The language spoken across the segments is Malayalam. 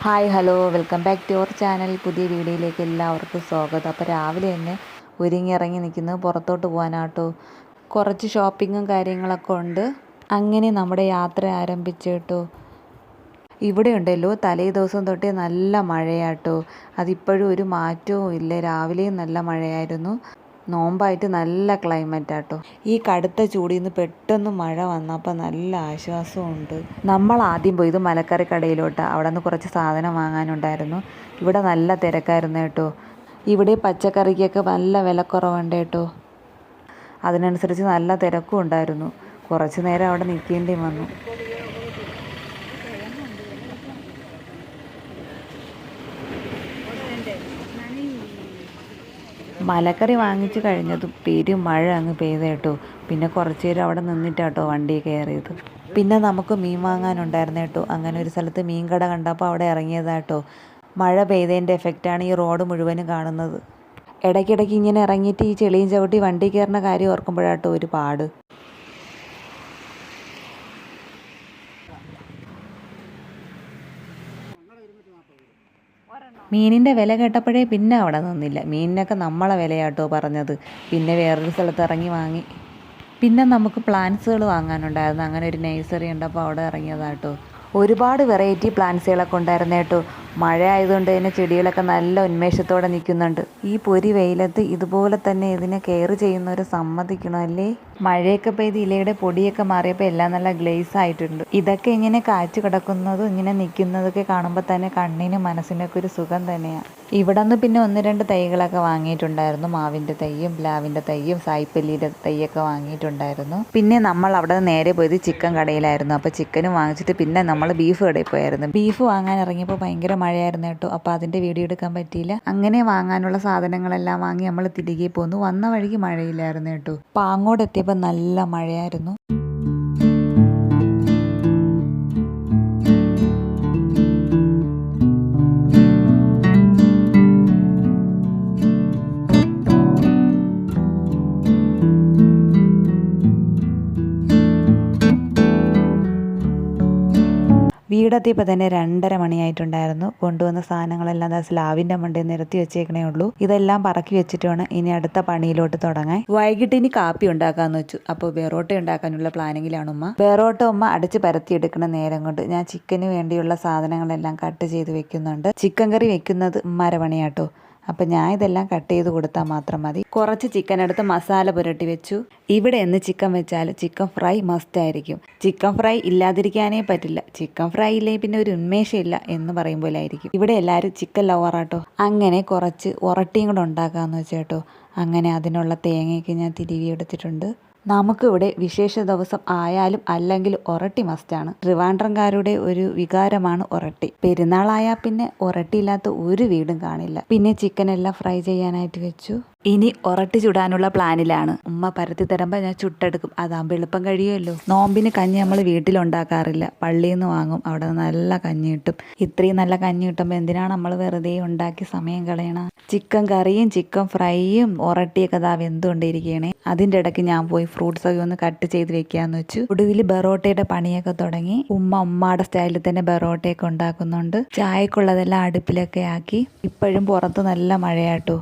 Hi hello welcome back to your channel. പുതിയ വീഡിയോയിലേക്ക് എല്ലാവർക്കും സ്വാഗതം. അപ്പോൾ രാവിലെ തന്നെ ഒരുങ്ങിയിറങ്ങി നിൽക്കുന്നത് പുറത്തോട്ട് പോകാനാട്ടോ. കുറച്ച് ഷോപ്പിങ്ങും കാര്യങ്ങളൊക്കെ ഉണ്ട്. അങ്ങനെ നമ്മുടെ യാത്ര ആരംഭിച്ചേട്ടോ. ഇവിടെ ഉണ്ടല്ലോ തലേ ദിവസം തൊട്ടേ നല്ല മഴയാട്ടോ. അതിപ്പോഴും ഒരു മാറ്റവും ഇല്ല. രാവിലെയും നല്ല മഴയായിരുന്നു. നോമ്പായിട്ട് നല്ല ക്ലൈമറ്റാട്ടോ. ഈ കടുത്ത ചൂടിൽ നിന്ന് പെട്ടെന്ന് മഴ വന്നപ്പോൾ നല്ല ആശ്വാസമുണ്ട്. നമ്മൾ ആദ്യം പോയത് മലക്കറി കടയിലോട്ട്. അവിടെ നിന്ന് കുറച്ച് സാധനം വാങ്ങാനുണ്ടായിരുന്നു. ഇവിടെ നല്ല തിരക്കായിരുന്നു കേട്ടോ. ഇവിടെ പച്ചക്കറിക്കൊക്കെ നല്ല വിലക്കുറവുണ്ട് കേട്ടോ. അതിനനുസരിച്ച് നല്ല തിരക്കും ഉണ്ടായിരുന്നു. കുറച്ച് നേരം അവിടെ നിൽക്കേണ്ടി വന്നു. മലക്കറി വാങ്ങിച്ച് കഴിഞ്ഞതും മഴ അങ്ങ് പെയ്ത് കേട്ടോ. പിന്നെ കുറച്ച് നേരം അവിടെ നിന്നിട്ടാട്ടോ വണ്ടി കയറിയത്. പിന്നെ നമുക്ക് മീൻ വാങ്ങാനുണ്ടായിരുന്നു കേട്ടോ. അങ്ങനെ ഒരു സ്ഥലത്ത് മീൻ കട കണ്ടപ്പോൾ അവിടെ ഇറങ്ങിയതാട്ടോ. മഴ പെയ്തതിൻ്റെ എഫക്റ്റാണ് ഈ റോഡ് മുഴുവനും കാണുന്നത്. ഇടയ്ക്കിടയ്ക്ക് ഇങ്ങനെ ഇറങ്ങിയിട്ട് ഈ ചെളിയും ചവിട്ടി വണ്ടി കയറുന്ന കാര്യം ഓർക്കുമ്പോഴാട്ടോ ഒരു പാട്. മീനിൻ്റെ വില കേട്ടപ്പോഴേ പിന്നെ അവിടെ നിന്നില്ല. മീനിനൊക്കെ നമ്മളെ വിലയാട്ടോ പറഞ്ഞത്. പിന്നെ വേറൊരു സ്ഥലത്ത് ഇറങ്ങി വാങ്ങി. പിന്നെ നമുക്ക് പ്ലാന്റ്സുകൾ വാങ്ങാനുണ്ടായിരുന്നു. അങ്ങനെ ഒരു നഴ്സറി ഉണ്ട്. അപ്പോൾ അവിടെ ഇറങ്ങിയതാട്ടോ. ഒരുപാട് വെറൈറ്റി പ്ലാന്റ്സുകളൊക്കെ ഉണ്ടായിരുന്നു കേട്ടോ. മഴ ആയതുകൊണ്ട് തന്നെ ചെടികളൊക്കെ നല്ല ഉന്മേഷത്തോടെ നിൽക്കുന്നുണ്ട്. ഈ പൊരി വെയിലത്ത് ഇതുപോലെ തന്നെ ഇതിനെ കെയർ ചെയ്യുന്നവരെ സമ്മതിക്കണമല്ലേ. മഴയൊക്കെ പെയ്ത് ഇലയുടെ പൊടിയൊക്കെ മാറിയപ്പോൾ എല്ലാം നല്ല ഗ്ലേസ് ആയിട്ടുണ്ട്. ഇതൊക്കെ ഇങ്ങനെ കാച്ചു കിടക്കുന്നതും ഇങ്ങനെ നിൽക്കുന്നതൊക്കെ കാണുമ്പോൾ തന്നെ കണ്ണിനും മനസ്സിനൊക്കെ ഒരു സുഖം തന്നെയാണ്. ഇവിടെ നിന്ന് പിന്നെ 1-2 തൈകളൊക്കെ വാങ്ങിയിട്ടുണ്ടായിരുന്നു. മാവിൻ്റെ തൈയും പ്ലാവിൻ്റെ തൈയും സായിപ്പല്ലിയുടെ തൈയൊക്കെ വാങ്ങിയിട്ടുണ്ടായിരുന്നു. പിന്നെ നമ്മൾ അവിടെ നിന്ന് നേരെ പോയത് ചിക്കൻ കടയിലായിരുന്നു. അപ്പോൾ ചിക്കനും വാങ്ങിച്ചിട്ട് പിന്നെ നമ്മൾ ബീഫ് കടയിൽ പോയായിരുന്നു. ബീഫ് വാങ്ങാൻ ഇറങ്ങിയപ്പോൾ ഭയങ്കര മഴയായിരുന്നു കേട്ടോ. അപ്പോൾ അതിൻ്റെ വീഡിയോ എടുക്കാൻ പറ്റിയില്ല. അങ്ങനെ വാങ്ങാനുള്ള സാധനങ്ങളെല്ലാം വാങ്ങി നമ്മൾ തിരികെ പോന്നു. വന്ന വഴിക്ക് മഴയില്ലായിരുന്നു കേട്ടോ. പാങ്ങോട് എത്തിയപ്പോൾ നല്ല മഴയായിരുന്നു. വീടെത്തിയപ്പോൾ തന്നെ 2:30 മണിയായിട്ടുണ്ടായിരുന്നു. കൊണ്ടുവന്ന സാധനങ്ങളെല്ലാം സ്ലാവിൻ്റെ മണ്ടയിൽ നിരത്തി വെച്ചേക്കണേ ഉള്ളൂ. ഇതെല്ലാം പറക്കി വെച്ചിട്ട് വേണം ഇനി അടുത്ത പണിയിലോട്ട് തുടങ്ങാൻ. വൈകിട്ട് ഇനി കാപ്പി ഉണ്ടാക്കാമെന്ന് വെച്ചു. അപ്പോൾ ബെറോട്ട ഉണ്ടാക്കാനുള്ള പ്ലാനിങ്ങിലാണ് ഉമ്മ. ബെറോട്ട ഉമ്മ അടിച്ച് പരത്തി എടുക്കുന്ന നേരം കൊണ്ട് ഞാൻ ചിക്കന് വേണ്ടിയുള്ള സാധനങ്ങളെല്ലാം കട്ട് ചെയ്ത് വെക്കുന്നുണ്ട്. ചിക്കൻ കറി വെക്കുന്നത് ഉമ്മാരെ പണിയാട്ടോ. അപ്പം ഞാൻ ഇതെല്ലാം കട്ട് ചെയ്ത് കൊടുത്താൽ മാത്രം മതി. കുറച്ച് ചിക്കൻ എടുത്ത് മസാല പുരട്ടി വെച്ചു. ഇവിടെ എന്ന് ചിക്കൻ വെച്ചാൽ ചിക്കൻ ഫ്രൈ മസ്റ്റ് ആയിരിക്കും. ചിക്കൻ ഫ്രൈ ഇല്ലാതിരിക്കാനേ പറ്റില്ല. ചിക്കൻ ഫ്രൈ ഇല്ലേ പിന്നെ ഒരു ഉന്മേഷമില്ല എന്ന് പറയും പോലെ ആയിരിക്കും. ഇവിടെ എല്ലാവരും ചിക്കൻ ലവറാട്ടോ. അങ്ങനെ കുറച്ച് ഉറട്ടിയും കൂടെ ഉണ്ടാക്കാമെന്ന് വെച്ചേട്ടോ. അങ്ങനെ അതിനുള്ള തേങ്ങയൊക്കെ ഞാൻ തിരുവി എടുത്തിട്ടുണ്ട്. നമുക്കിവിടെ വിശേഷ ദിവസം ആയാലും അല്ലെങ്കിൽ ഒറട്ടി മസ്റ്റാണ്. ട്രിവാൻഡ്രംകാരുടെ ഒരു വികാരമാണ് ഒറട്ടി. പെരുന്നാളായാൽ പിന്നെ ഒറട്ടിയില്ലാത്ത ഒരു വീടും കാണില്ല. പിന്നെ ചിക്കനെല്ലാം ഫ്രൈ ചെയ്യാനായിട്ട് വെച്ചു. ഇനി ഒറട്ടി ചുടാനുള്ള പ്ലാനിലാണ്. ഉമ്മ പരത്തി തരുമ്പോൾ ഞാൻ ചുട്ടെടുക്കും. അതാകുമ്പോൾ എളുപ്പം കഴിയുമല്ലോ. നോമ്പിന് കഞ്ഞി നമ്മൾ വീട്ടിലുണ്ടാക്കാറില്ല. പള്ളിയിൽ നിന്ന് വാങ്ങും. അവിടെ നല്ല കഞ്ഞി കിട്ടും. ഇത്രയും നല്ല കഞ്ഞി കിട്ടുമ്പോൾ എന്തിനാണ് നമ്മൾ വെറുതെ ഉണ്ടാക്കി സമയം കളയണം. ചിക്കൻ കറിയും ചിക്കൻ ഫ്രൈയും ഒറട്ടിയൊക്കെ വെന്തുകൊണ്ടിരിക്കുകയാണ്. അതിൻ്റെ ഇടയ്ക്ക് ഞാൻ പോയി ഫ്രൂട്ട്സ് ഒക്കെ ഒന്ന് കട്ട് ചെയ്ത് വെക്കാന്ന് വെച്ചു. ഒടുവിൽ ബെറോട്ടയുടെ പണിയൊക്കെ തുടങ്ങി. ഉമ്മയുടെ സ്റ്റൈലിൽ തന്നെ ബെറോട്ടയൊക്കെ ഉണ്ടാക്കുന്നുണ്ട്. ചായക്കുള്ളതെല്ലാം അടുപ്പിലൊക്കെ ആക്കി. ഇപ്പോഴും പുറത്ത് നല്ല മഴയാട്ടോ.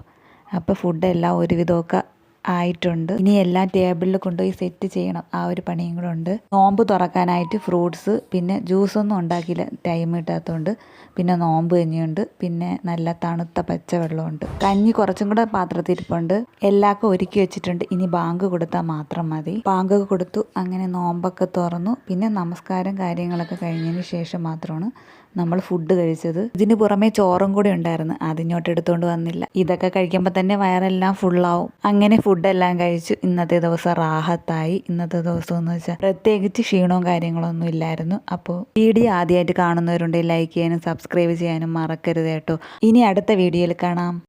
അപ്പോൾ ഫുഡെല്ലാം ഒരുവിധമൊക്കെ ആയിട്ടുണ്ട്. ഇനി എല്ലാം ടേബിളിൽ കൊണ്ടുപോയി സെറ്റ് ചെയ്യണം. ആ ഒരു പണിയും കൂടെ ഉണ്ട്. നോമ്പ് തുറക്കാനായിട്ട് ഫ്രൂട്ട്സ് പിന്നെ ജ്യൂസൊന്നും ഉണ്ടാക്കിയില്ല, ടൈം കിട്ടാത്തതുകൊണ്ട്. പിന്നെ നോമ്പ് കഞ്ഞിയുണ്ട്. പിന്നെ നല്ല തണുത്ത പച്ചവെള്ളമുണ്ട്. കഞ്ഞി കുറച്ചും കൂടെ പാത്രത്തിരിപ്പുണ്ട്. എല്ലാവർക്കും ഒരുക്കി വെച്ചിട്ടുണ്ട്. ഇനി ബാങ്ക് കൊടുത്താൽ മാത്രം മതി. ബാങ്ക് കൊടുത്തു. അങ്ങനെ നോമ്പൊക്കെ തുറന്നു. പിന്നെ നമസ്കാരം കാര്യങ്ങളൊക്കെ കഴിഞ്ഞതിന് ശേഷം മാത്രമാണ് നമ്മൾ ഫുഡ് കഴിച്ചത്. ഇതിന് പുറമെ ചോറും കൂടി ഉണ്ടായിരുന്നു. അതിങ്ങോട്ട് എടുത്തുകൊണ്ട് വന്നില്ല. ഇതൊക്കെ കഴിക്കുമ്പോൾ തന്നെ വയറെല്ലാം ഫുള്ളാവും. അങ്ങനെ ഫുഡെല്ലാം കഴിച്ചു. ഇന്നത്തെ ദിവസം റാഹത്തായി. ഇന്നത്തെ ദിവസം എന്ന് വെച്ചാൽ പ്രത്യേകിച്ച് ക്ഷീണവും കാര്യങ്ങളൊന്നും ഇല്ലായിരുന്നു. അപ്പോൾ വീഡിയോ ആദ്യമായിട്ട് കാണുന്നവരുണ്ടെങ്കിൽ ലൈക്ക് ചെയ്യാനും സബ്സ്ക്രൈബ് ചെയ്യാനും മറക്കരുത് കേട്ടോ. ഇനി അടുത്ത വീഡിയോയിൽ കാണാം.